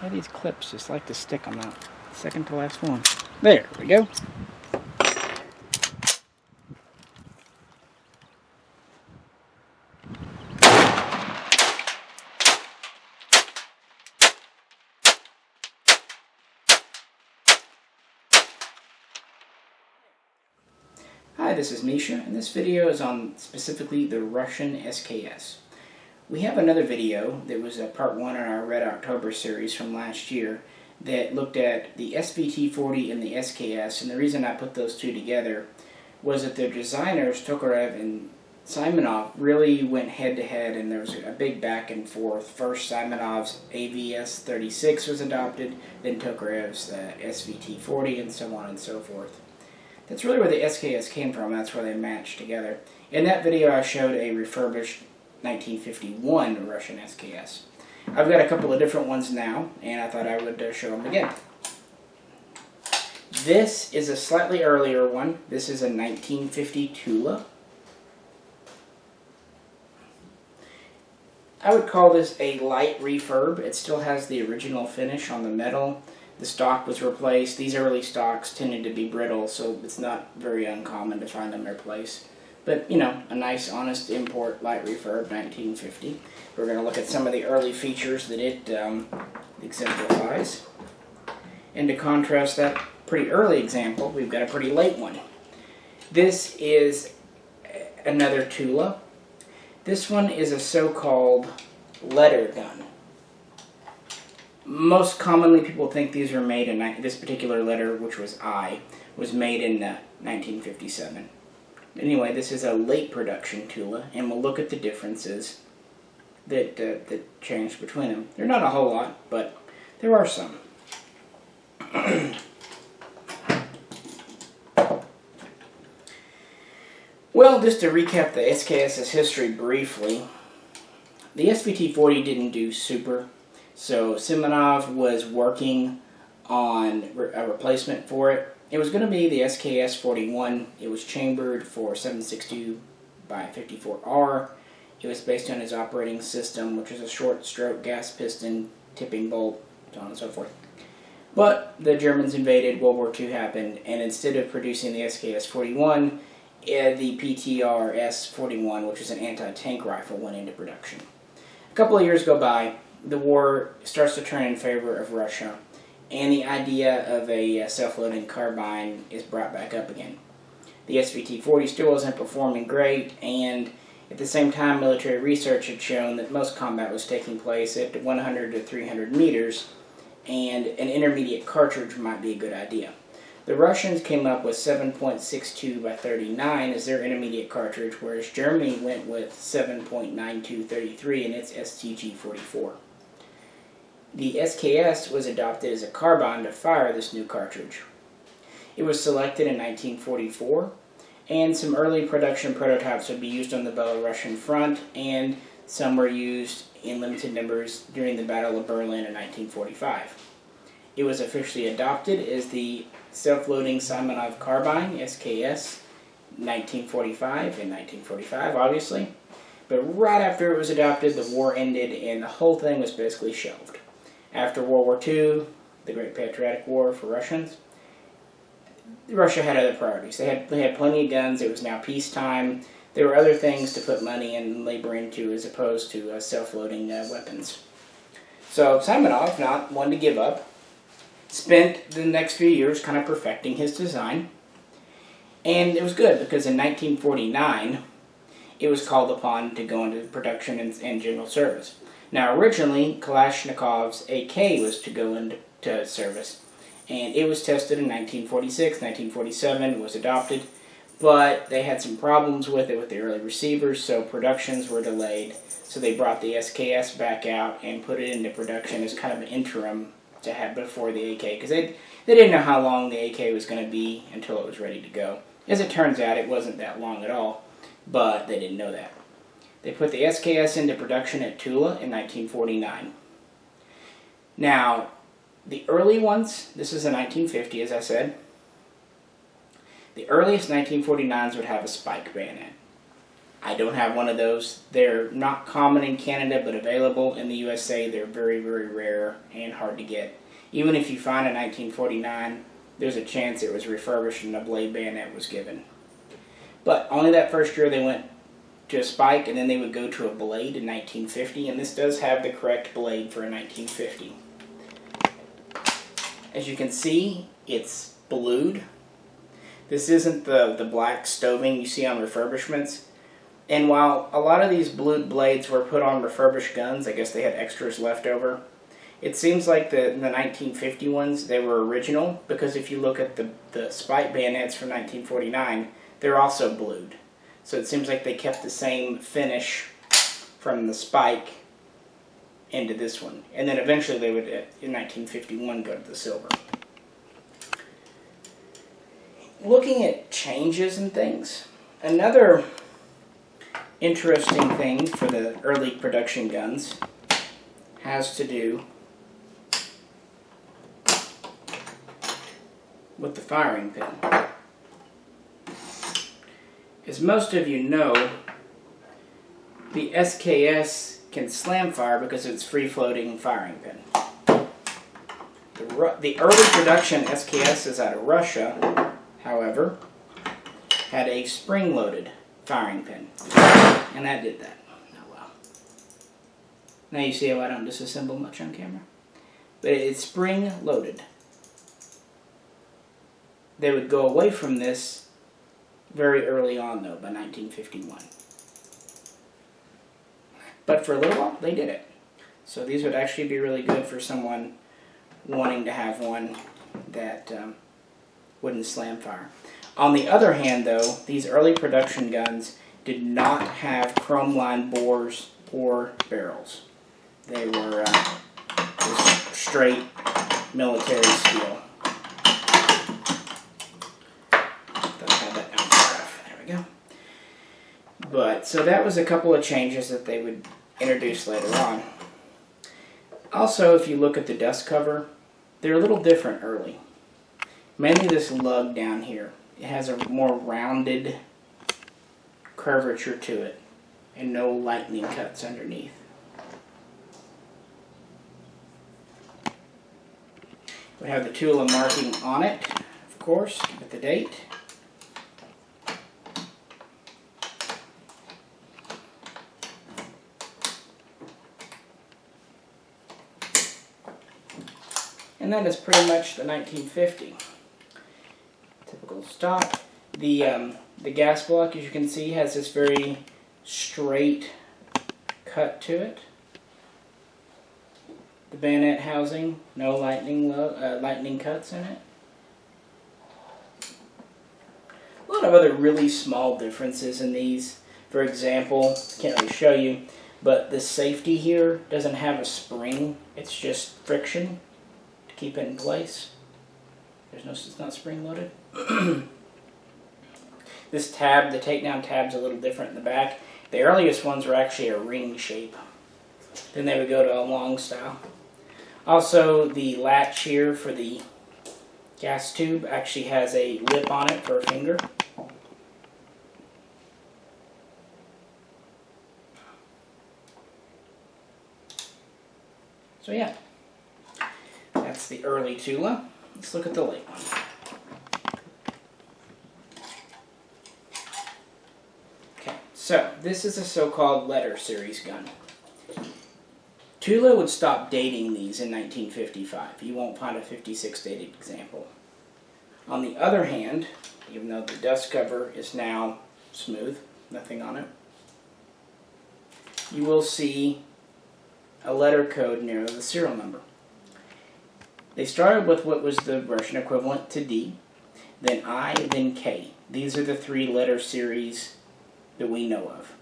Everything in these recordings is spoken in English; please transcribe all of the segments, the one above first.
Yeah, these clips just like to stick on that second to last one. There we go. Hi, this is Misha, and this video is on specifically the Russian SKS. We have another video that was part 1 in our Red October series from last year that looked at the SVT-40 and the SKS, and the reason I put those two together was that their designers, Tokarev and Simonov, really went head-to-head, and there was a big back and forth. First, Simonov's AVS-36 was adopted, then Tokarev's SVT-40, and so on and so forth. That's really where the SKS came from. That's where they matched together. In that video, I showed a refurbished 1951 Russian SKS. I've got a couple of different ones now, and I thought I would show them again. This is a slightly earlier one. This is a 1950 Tula. I would call this a light refurb. It still has the original finish on the metal. The stock was replaced. These early stocks tended to be brittle, so it's not very uncommon to find them replaced. But, you know, a nice, honest import light refurb, 1950. We're going to look at some of the early features that it exemplifies. And to contrast that pretty early example, we've got a pretty late one. This is another Tula. This one is a so-called letter gun. Most commonly, people think these are made in this particular letter, which was I, was made in 1957. Anyway, this is a late production Tula, and we'll look at the differences that changed between them. They're not a whole lot, but there are some. Well, just to recap the SKS's history briefly, the SVT-40 didn't do super. So Simonov was working on a replacement for it. It was going to be the SKS-41. It was chambered for 7.62 by 54R. It was based on his operating system, which is a short stroke gas piston, tipping bolt, so on and so forth. But the Germans invaded, World War II happened, and instead of producing the SKS-41, the PTR-S-41, which is an anti-tank rifle, went into production. A couple of years go by. The war starts to turn in favor of Russia, and the idea of a self-loading carbine is brought back up again. The SVT-40 still wasn't performing great, and at the same time, military research had shown that most combat was taking place at 100 to 300 meters, and an intermediate cartridge might be a good idea. The Russians came up with 7.62 by 39 as their intermediate cartridge, whereas Germany went with 7.92-33 in its STG-44. The SKS was adopted as a carbine to fire this new cartridge. It was selected in 1944, and some early production prototypes would be used on the Belarusian front, and some were used in limited numbers during the Battle of Berlin in 1945. It was officially adopted as the self-loading Simonov carbine, SKS, 1945, obviously. But right after it was adopted, the war ended, and the whole thing was basically shelved. After World War II, the Great Patriotic War for Russians, Russia had other priorities. They had plenty of guns. It was now peacetime. There were other things to put money and labor into as opposed to self-loading weapons. So Simonov, not one to give up, spent the next few years kind of perfecting his design. And it was good because in 1949, it was called upon to go into production and general service. Now, originally, Kalashnikov's AK was to go into service, and it was tested in 1946, 1947, was adopted, but they had some problems with it with the early receivers, so productions were delayed. So they brought the SKS back out and put it into production as kind of an interim to have before the AK, because they didn't know how long the AK was going to be until it was ready to go. As it turns out, it wasn't that long at all, but they didn't know that. They put the SKS into production at Tula in 1949. Now, the early ones, this is a 1950, as I said. The earliest 1949s would have a spike bayonet. I don't have one of those. They're not common in Canada, but available in the USA. They're very, very rare and hard to get. Even if you find a 1949, there's a chance it was refurbished and a blade bayonet was given. But only that first year they went to a spike, and then they would go to a blade in 1950, and this does have the correct blade for a 1950. As you can see, it's blued. This isn't the black stoving you see on refurbishments. And while a lot of these blued blades were put on refurbished guns, I guess they had extras left over, it seems like the 1950 ones, they were original, because if you look at the spike bayonets from 1949, they're also blued. So it seems like they kept the same finish from the spike into this one. And then eventually they would, in 1951, go to the silver. Looking at changes and things, another interesting thing for the early production guns has to do with the firing pin. As most of you know, the SKS can slam fire because of its free-floating firing pin. The early production SKSs out of Russia, however, had a spring-loaded firing pin, and that did that. Oh well. Now you see how I don't disassemble much on camera? But it's spring-loaded. They would go away from this very early on, though, by 1951. But for a little while, they did it. So these would actually be really good for someone wanting to have one that wouldn't slam fire. On the other hand, though, these early production guns did not have chrome-lined bores or barrels. They were just straight military steel. But, so that was a couple of changes that they would introduce later on. Also, if you look at the dust cover, they're a little different early. Mainly this lug down here. It has a more rounded curvature to it, and no lightning cuts underneath. We have the Tula marking on it, of course, with the date. And that is pretty much the 1950. Typical stock. The gas block, as you can see, has this very straight cut to it. The bayonet housing, no lightning cuts in it. A lot of other really small differences in these. For example, can't really show you, but the safety here doesn't have a spring. It's just friction. Keep it in place. It's not spring loaded. This tab, the takedown tab's a little different in the back. The earliest ones were actually a ring shape. Then they would go to a long style. Also, the latch here for the gas tube actually has a lip on it for a finger. So yeah. That's the early Tula. Let's look at the late one. Okay, so this is a so-called letter series gun. Tula would stop dating these in 1955. You won't find a 56 dated example. On the other hand, even though the dust cover is now smooth, nothing on it, you will see a letter code near the serial number. They started with what was the Russian equivalent to D, then I, then K. These are the three letter series that we know of.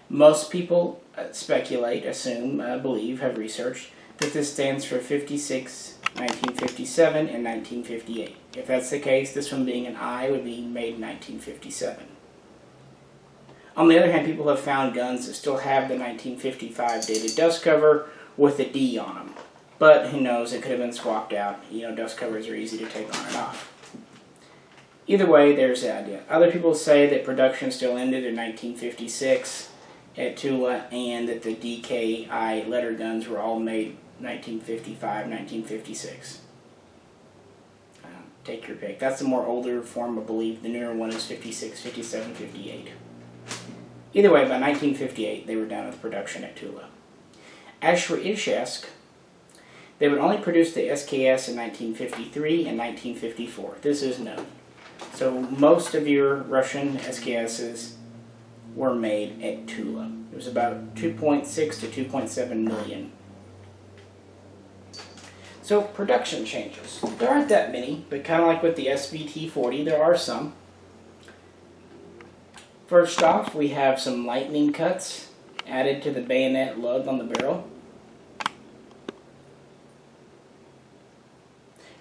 Most people speculate, assume, believe, have researched that this stands for 56, 1957, and 1958. If that's the case, this one being an I would be made in 1957. On the other hand, people have found guns that still have the 1955 dated dust cover with a D on them. But who knows, it could have been swapped out. You know, dust covers are easy to take on and off. Either way, there's the idea. Other people say that production still ended in 1956 at Tula, and that the DKI letter guns were all made 1955, 1956. Take your pick. That's the more older form of belief. The newer one is 56, 57, 58. Either way, by 1958, they were done with production at Tula. As for Izhevsk, they would only produce the SKS in 1953 and 1954. This is known. So most of your Russian SKSs were made at Tula. It was about 2.6 to 2.7 million. So production changes. There aren't that many, but kind of like with the SVT-40, there are some. First off, we have some lightning cuts added to the bayonet lug on the barrel.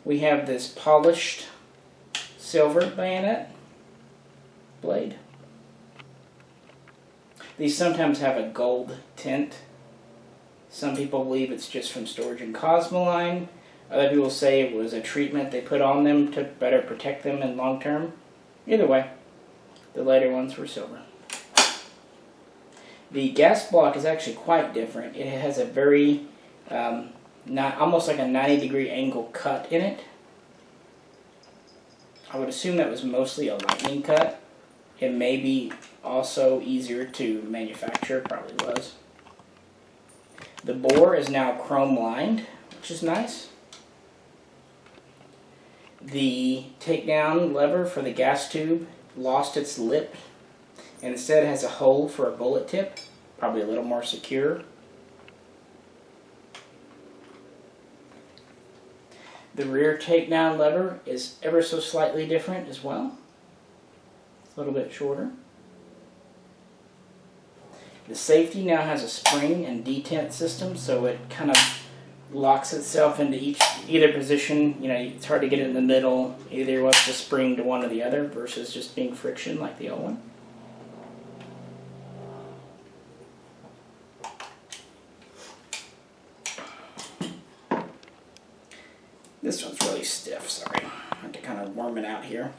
We have this polished silver bayonet blade. These sometimes have a gold tint. Some people believe it's just from storage in Cosmoline. Other people say it was a treatment they put on them to better protect them in long term. Either way, the later ones were silver. The gas block is actually quite different. It has a very, almost like a 90-degree angle cut in it. I would assume that was mostly a lightning cut. It may be also easier to manufacture, probably was. The bore is now chrome lined, which is nice. The takedown lever for the gas tube lost its lip and instead has a hole for a bullet tip, probably a little more secure. The rear takedown lever is ever so slightly different as well. It's a little bit shorter. The safety now has a spring and detent system, so it kind of locks itself into either position. You know, it's hard to get it in the middle. Either wants to spring to one or the other versus just being friction like the old one. This one's really stiff, sorry. I have to kind of warm it out here.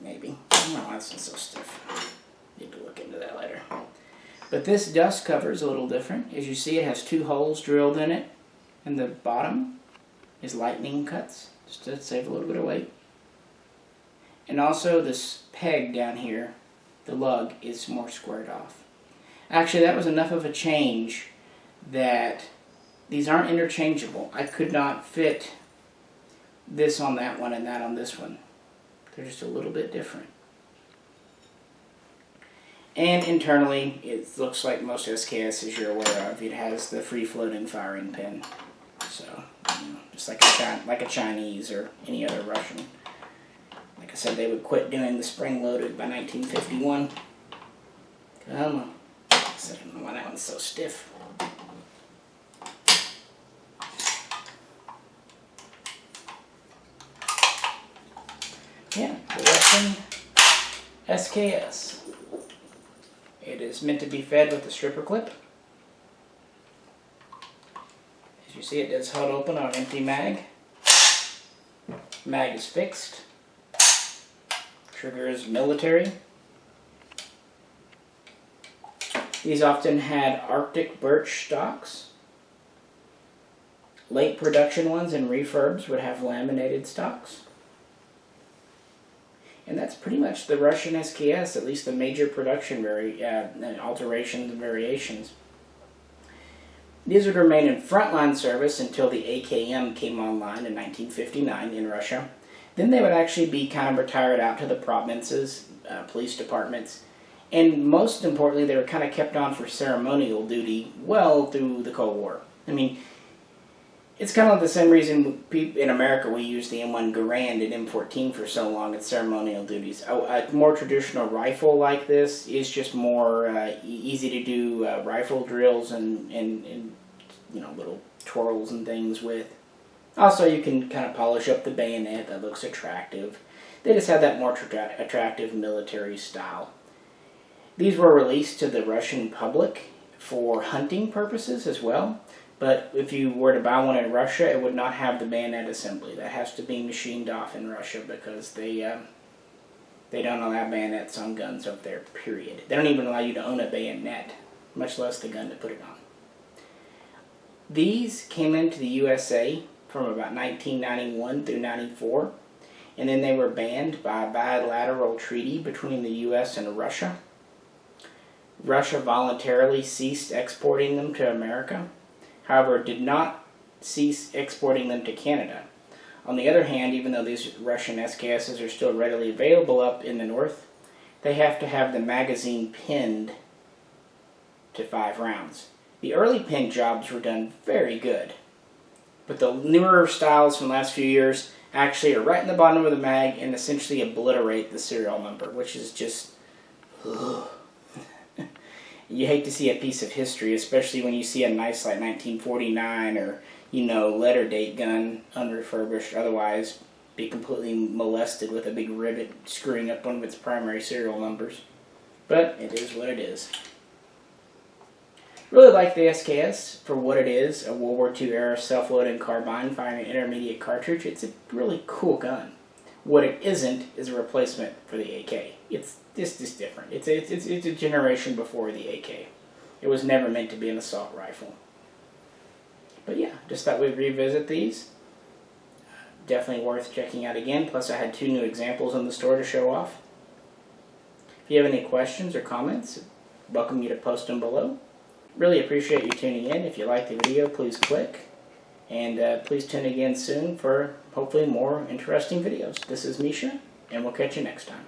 Maybe. No, that's not so stiff. Need to look into that later. But this dust cover is a little different. As you see, it has 2 holes drilled in it, and the bottom is lightning cuts, just to save a little bit of weight. And also this peg down here, the lug, is more squared off. Actually, that was enough of a change that these aren't interchangeable. I could not fit this on that one and that on this one. They're just a little bit different. And internally, it looks like most SKSs you're aware of. It has the free-floating firing pin. So, just like a Chinese or any other Russian. Like I said, they would quit doing the spring-loaded by 1951. Come on. I don't know why that one's so stiff. Yeah, the Russian SKS. It is meant to be fed with a stripper clip. As you see, it does hold open on an empty mag. Mag is fixed. Trigger is military. These often had Arctic birch stocks. Late production ones and refurbs would have laminated stocks. And that's pretty much the Russian SKS, at least the major production alterations and variations. These would remain in frontline service until the AKM came online in 1959 in Russia. Then they would actually be kind of retired out to the provinces, police departments, and most importantly, they were kind of kept on for ceremonial duty well through the Cold War. I mean, it's kind of the same reason in America we use the M1 Garand and M14 for so long at ceremonial duties. A more traditional rifle like this is just more easy to do rifle drills and little twirls and things with. Also, you can kind of polish up the bayonet that looks attractive. They just have that more attractive military style. These were released to the Russian public for hunting purposes as well. But if you were to buy one in Russia, it would not have the bayonet assembly. That has to be machined off in Russia because they don't allow bayonets on guns up there, period. They don't even allow you to own a bayonet, much less the gun to put it on. These came into the USA from about 1991 through 94, and then they were banned by a bilateral treaty between the US and Russia. Russia voluntarily ceased exporting them to America, however, did not cease exporting them to Canada. On the other hand, even though these Russian SKSs are still readily available up in the north, they have to have the magazine pinned to 5 rounds. The early pin jobs were done very good, but the newer styles from the last few years actually are right in the bottom of the mag and essentially obliterate the serial number, which is just... ugh. You hate to see a piece of history, especially when you see a nice like 1949 or, letter date gun unrefurbished, otherwise be completely molested with a big rivet screwing up one of its primary serial numbers. But it is what it is. Really like the SKS for what it is, a World War II era self-loading carbine firing an intermediate cartridge. It's a really cool gun. What it isn't is a replacement for the AK. It's just different. It's a generation before the AK. It was never meant to be an assault rifle. But yeah, just thought we'd revisit these. Definitely worth checking out again. Plus I had 2 new examples in the store to show off. If you have any questions or comments, welcome you to post them below. Really appreciate you tuning in. If you like the video, please click. And please tune again soon for hopefully more interesting videos. This is Misha, and we'll catch you next time.